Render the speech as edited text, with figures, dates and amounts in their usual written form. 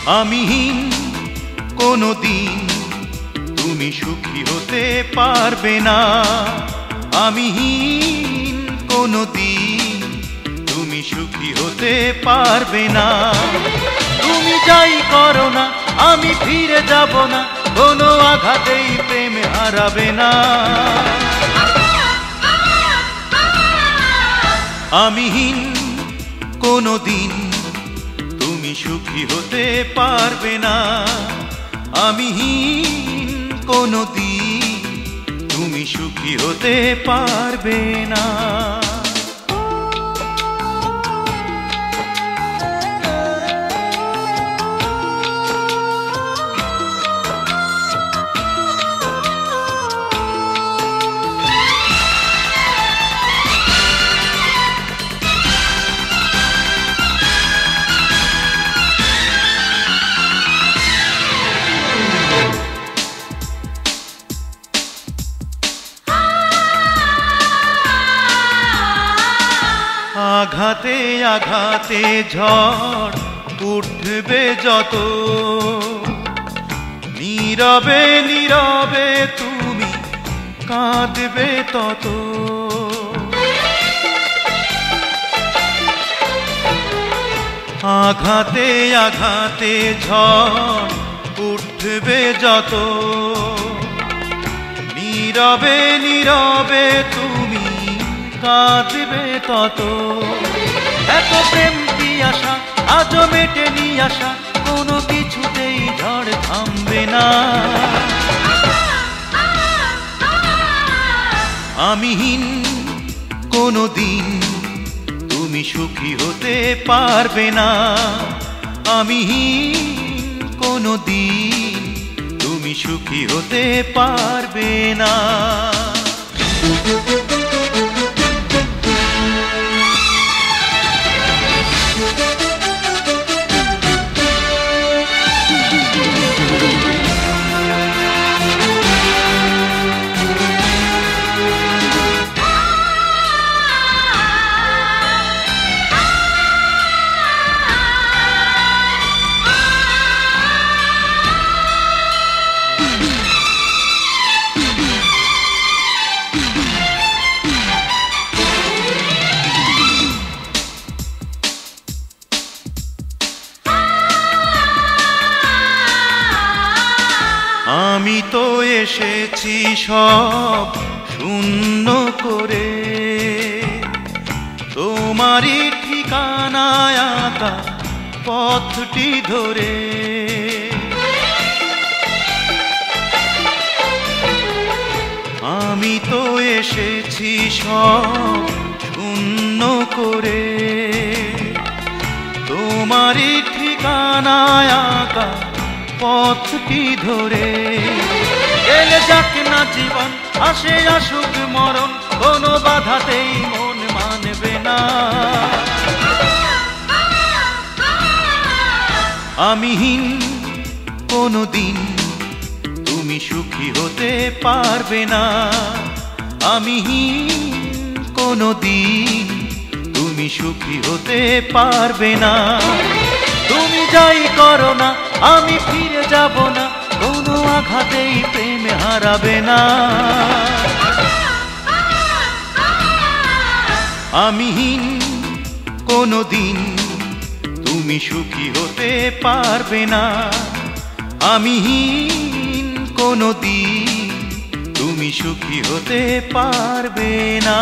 আমিহীন কোনদিন তুমি সুখী হতে পারবে না। আমিহীন কোনদিন তুমি সুখী হতে পারবে না। তুমি যাই করো না আমি ফিরে যাব না, কোনো আঘাতেই প্রেম হারাবে না। আমিহীন কোনদিন তুমি সুখী হতে পারবে না। আমিহীন কোনদিন তুমি সুখী হতে পারবে না। আঘাতে আঘাতে ঝড় উঠবে যত, নীরবে নীরবে তুমি কাঁদবে তত। আঘাতে আঘাতে ঝড় উঠবে যত, নীরবে নীরবে তুমি কাঁদবে তত। এত প্রেম পিয়াসা আজও মেটেনি আশা, কোনো কিছুতেই ঝড় থামবে না। আমিহীন কোনদিন তুমি সুখী হতে পারবে না। আমিহীন কোনদিন তুমি সুখী হতে পারবে না। আমি তো এসেছি সব শূন্য করে, তোমারই ঠিকানায় আঁকা পথটি ধরে। আমি তো এসেছি সব শূন্য করে, তোমারই ঠিকানায় আঁকা পথটি ধরে। এলে যাক না জীবন আসে আসুক মরণ, কোনো বাধাতেই মন মানবে না। আমিহীন কোনদিন তুমি সুখী হতে পারবে না। আমিহীন কোনদিন তুমি সুখী হতে পারবে না। তুমি যাই করো না আমি ফিরে যাব না, কোনো আঘাতেই প্রেম হারাবে না। আমিহীন কোনদিন তুমি সুখী হতে পারবে না। আমিহীন কোনদিন তুমি সুখী হতে পারবে না।